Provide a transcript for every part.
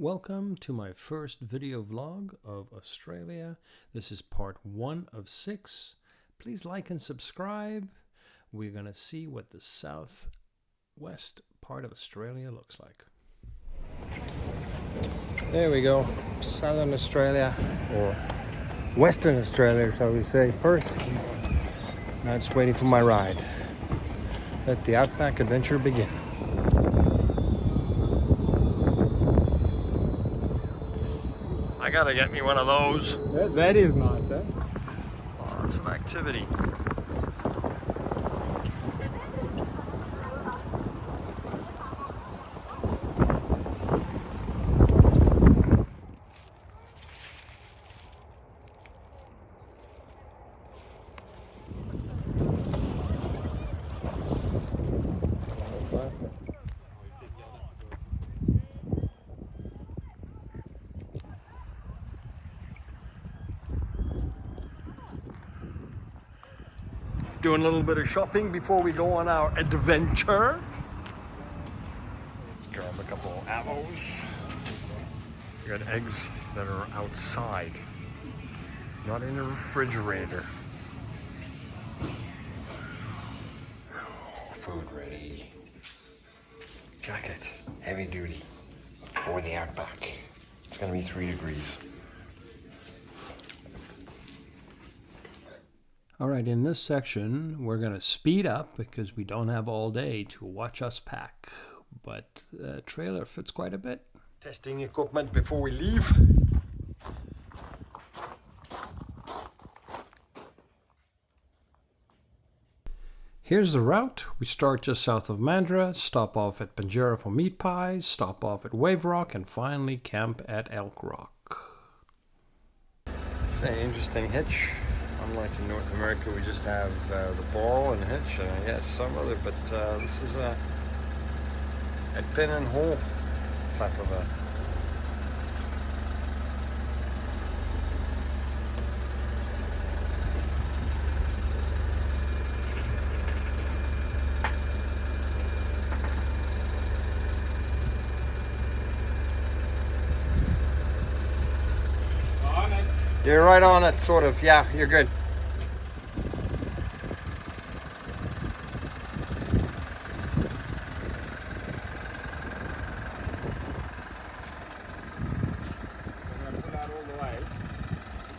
Welcome to my first video vlog of Australia. This is part 1 of 6. Please like and subscribe. We're going to see what the southwest part of Australia looks like. There we go, Southern Australia, or Western Australia, shall we say, Perth. Now just waiting for my ride. Let the Outback adventure begin. I gotta get me one of those. That is nice, eh? Lots of activity. Doing a little bit of shopping before we go on our adventure. Let's grab a couple of apples. We got eggs that are outside, not in the refrigerator. Oh, food ready. Jacket, heavy duty for the Outback. It's gonna be 3 degrees. All right, in this section, we're going to speed up because we don't have all day to watch us pack, but the trailer fits quite a bit. Testing equipment before we leave. Here's the route. We start just south of Mandurah, stop off at Pinjarra for meat pies, stop off at Wave Rock, and finally camp at Elk Rock. It's an interesting hitch. Unlike in North America, we just have the ball and hitch, and I guess some other, but this is a pin and hole type of a. You're right on it, sort of. Yeah, you're good. I'm going to pull out all the way,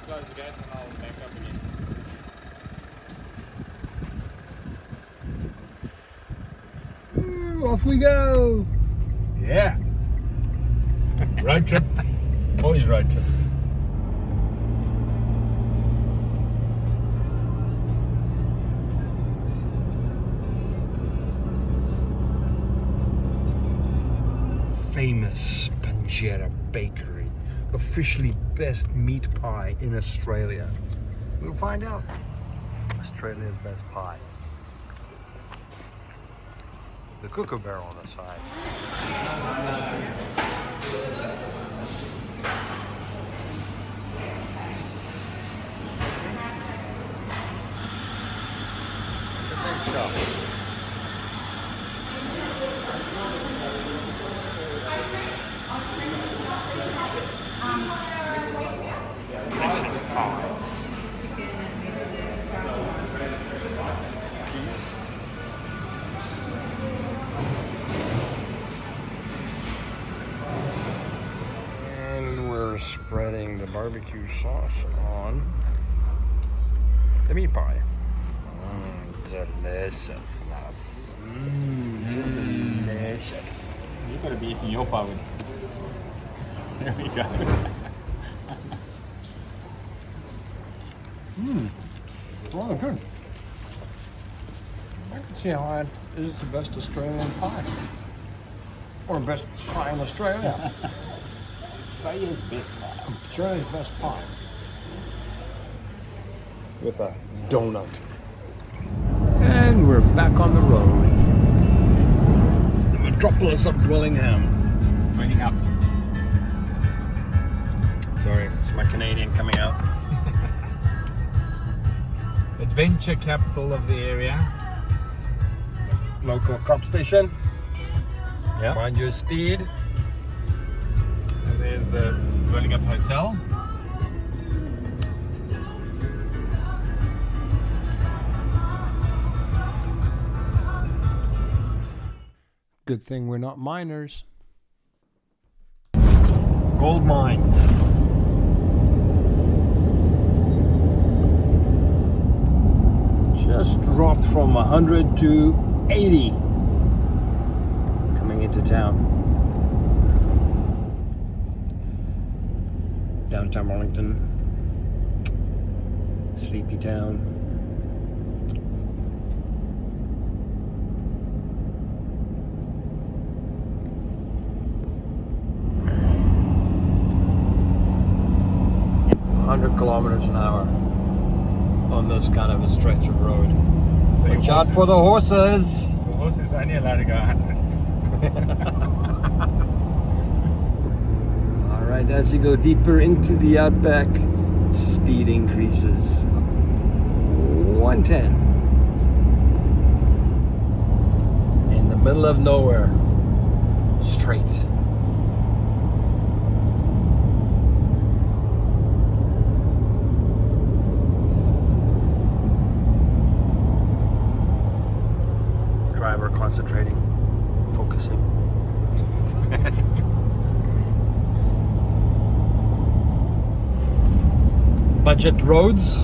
close the gate, and I'll back up again. Ooh, off we go! Yeah! Road trip. Always road trip. Famous Pinjarra bakery, officially best meat pie in Australia. We'll find out. Australia's best pie. The kookaburra on the side. The big shop. Delicious pies. Peace. And we're spreading the barbecue sauce on the meat pie. Deliciousness. So delicious. You've got to be eating your pie with. There we go. Oh, good. I can see how it is the best Australian pie. Or best pie in Australia. Australia's best pie. Australia's best pie. With a donut. And we're back on the road. The metropolis of Dwellingham. Waiting up. Sorry, it's my Canadian coming out. Adventure capital of the area. Local crop station. Yeah. Mind your speed. And the Burning Up Hotel. Good thing we're not miners. Gold mines. Just dropped from 100 to 80 coming into town. Downtown Wellington. Sleepy town. Kilometers an hour on this kind of a stretch of road. So Watch out for the horses. The horse is only allowed to go 100. Alright, as you go deeper into the Outback, speed increases. 110. In the middle of nowhere. Straight. Driver concentrating, focusing. Budget roads.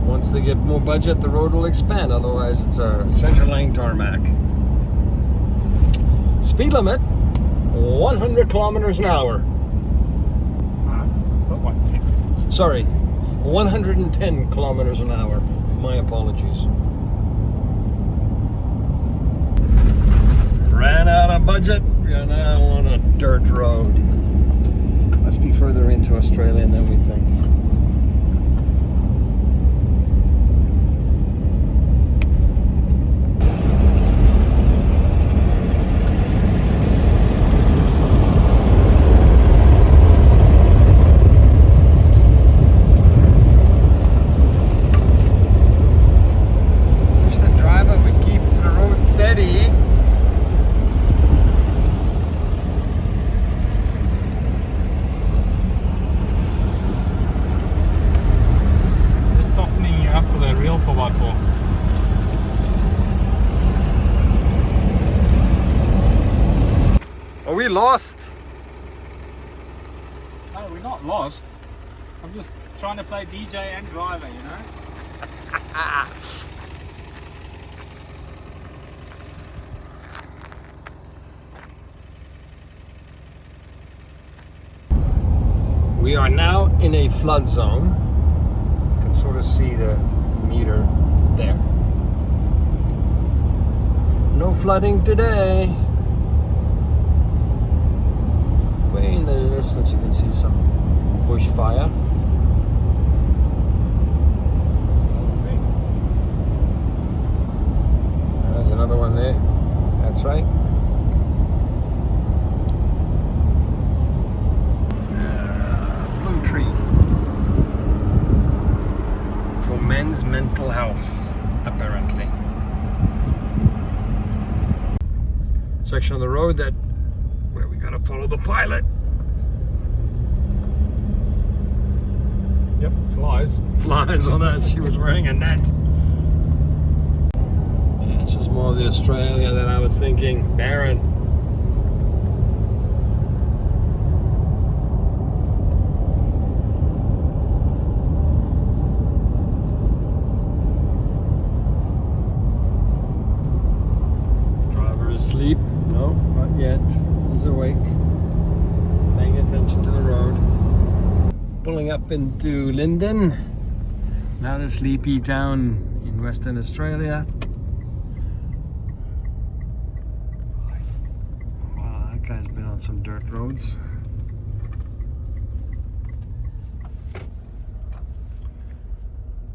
Once they get more budget, the road will expand. Otherwise, it's a center lane tarmac. Speed limit 100 kilometers an hour. This is the 110. Sorry, 110 kilometers an hour. My apologies. Ran out of budget. We are now on a dirt road. Must be further into Australia than we think. Push the driver, but keep the road steady. Up for the real 4x4. Are we lost? No, we're not lost. I'm just trying to play DJ and driver, you know? We are now in a flood zone. You can sort of see the meter there. No flooding today. Way in the distance you can see some bushfire. There's another one there. That's right. Blue tree. For men's mental health, apparently. Section of the road that where we gotta follow the pilot. Yep, flies. Flies on that. She was wearing a net. Yeah, it's just more of the Australia that I was thinking. Barren. Driver is asleep. No, not yet. He's awake. Paying attention to the road. Pulling up into Linden. Another sleepy town in Western Australia. Wow, that guy's been on some dirt roads.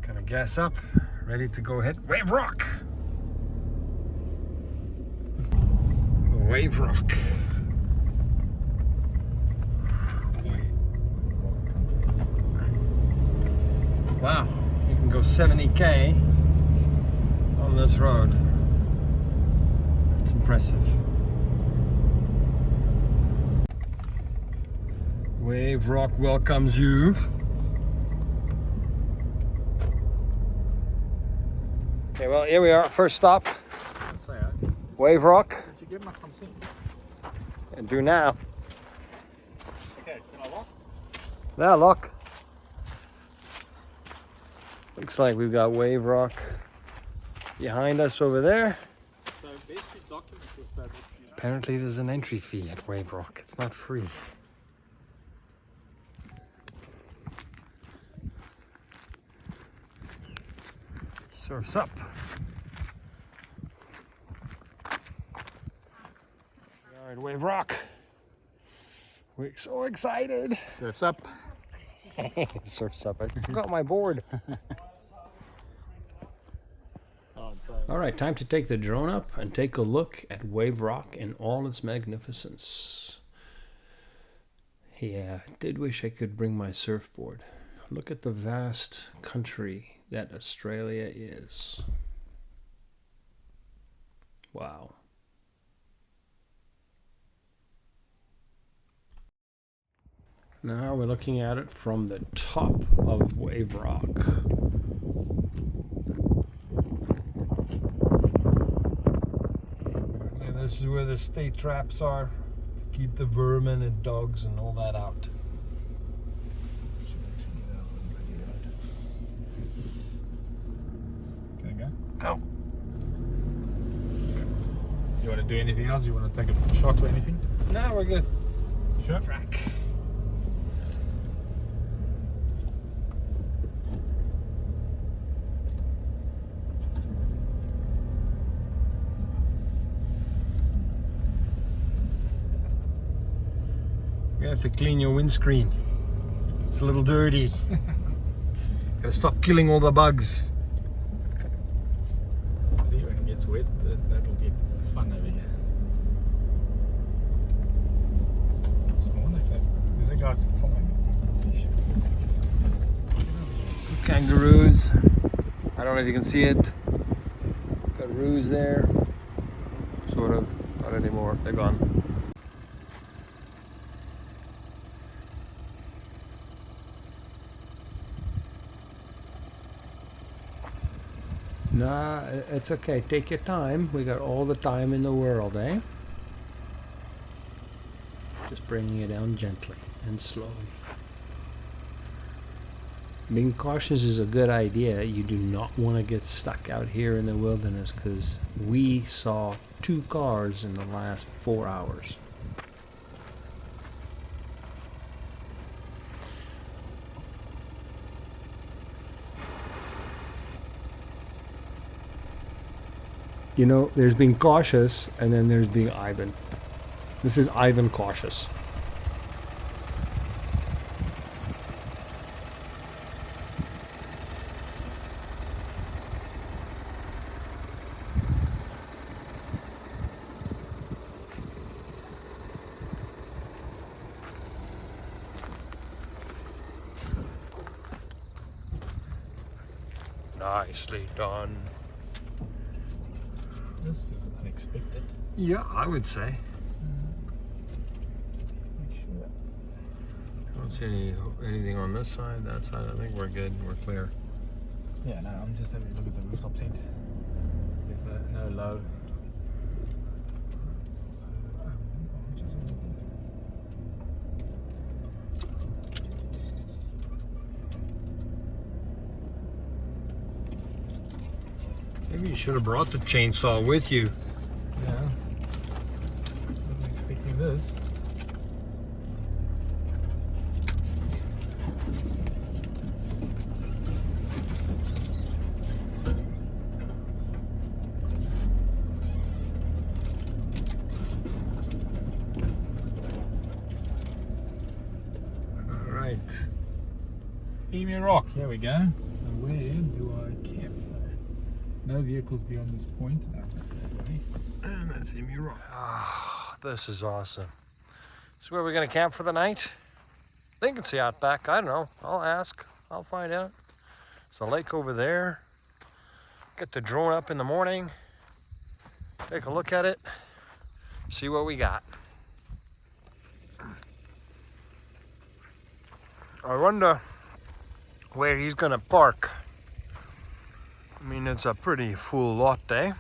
Gonna gas up, ready to go hit Wave Rock. Wave Rock. Wow, you can go 70k on this road. It's impressive. Wave Rock welcomes you. Okay, well, here we are. First stop, Wave Rock. Did you get my consent? And do now. Okay, can I lock? Now look. Looks like we've got Wave Rock behind us over there. So best to document this so that you know. Apparently there's an entry fee at Wave Rock. It's not free. Surf's up. We are at Wave Rock. We're so excited. Surf's up. Surf's up. I forgot my board. All right, time to take the drone up and take a look at Wave Rock in all its magnificence. Yeah, I did wish I could bring my surfboard. Look at the vast country that Australia is. Wow. Now we're looking at it from the top of Wave Rock. This is where the stay traps are to keep the vermin and dogs and all that out. Can I go? Go. You want to do anything else? You want to take a shot or anything? No, we're good. You sure? Track. You have to clean your windscreen. It's a little dirty. Gotta stop killing all the bugs. See, when it gets wet, that'll get fun over here. I wonder if is that guy's following us? Let's see. Kangaroos. I don't know if you can see it. Got roos there. Sort of. Not anymore. They're gone. Nah, it's okay. Take your time. We got all the time in the world, eh? Just bringing it down gently and slowly. Being cautious is a good idea. You do not want to get stuck out here in the wilderness because we saw 2 cars in the last 4 hours. You know, there's being cautious and then there's being Ivan. This is Ivan cautious. Nicely done. This is unexpected. Yeah, I would say. Make sure. I don't see anything on this side, that side. I think we're good. We're clear. Yeah, no, I'm just having a look at the rooftop tent. There's no low. Maybe you should have brought the chainsaw with you. Yeah. Wasn't expecting this. All right. Emu Rock, here we go. So where do I camp? No vehicles beyond this point. No, that's that way. And that's Emu Rock. Ah, this is awesome. So where are we going to camp for the night? I think it's the Outback. I don't know. I'll ask. I'll find out. It's a lake over there. Get the drone up in the morning. Take a look at it. See what we got. I wonder where he's gonna park. I mean, it's a pretty full lot, eh?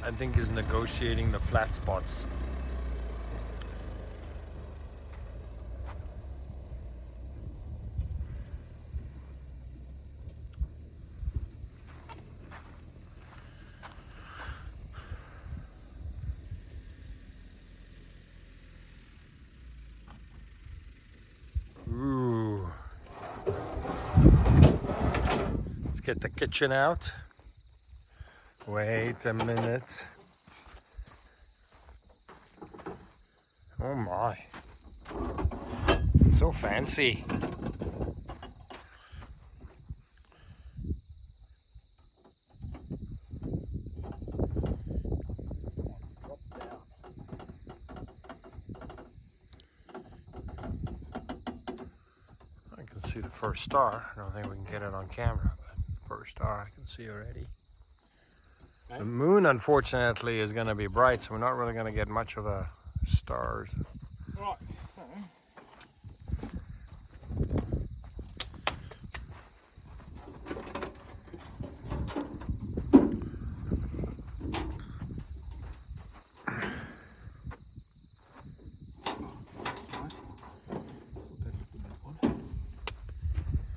I think he's negotiating the flat spots. Ooh. Let's get the kitchen out. Wait a minute. Oh my. So fancy. I can see the first star. I don't think we can get it on camera, but first star I can see already. Okay. The moon, unfortunately, is going to be bright, so we're not really going to get much of a stars. Right.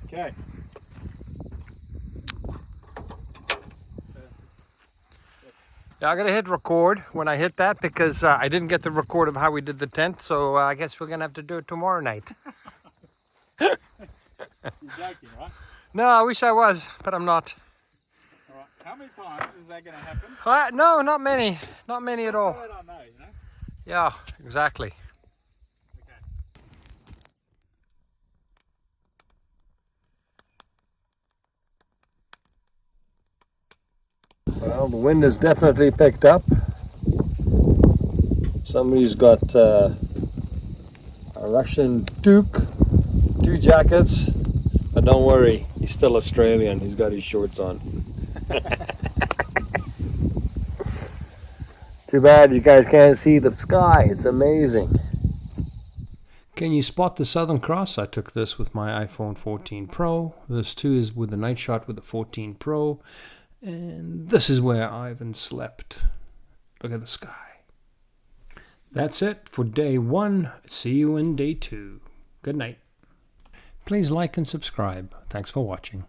Okay. Yeah, I gotta hit record when I hit that because I didn't get the record of how we did the tent, so I guess we're gonna have to do it tomorrow night. You're joking, right? No, I wish I was, but I'm not. All right. How many times is that going to happen? No, not many. Not many at all. I don't know, you know? Yeah, exactly. Well, the wind has definitely picked up. Somebody's got a Russian Duke, 2 jackets, but don't worry, he's still Australian. He's got his shorts on. Too bad you guys can't see the sky. It's amazing. Can you spot the Southern Cross? I took this with my iPhone 14 Pro. This too is with the night shot with the 14 Pro. And this is where Ivan slept. Look at the sky. That's it for day 1. See you in day 2. Good night. Please like and subscribe. Thanks for watching.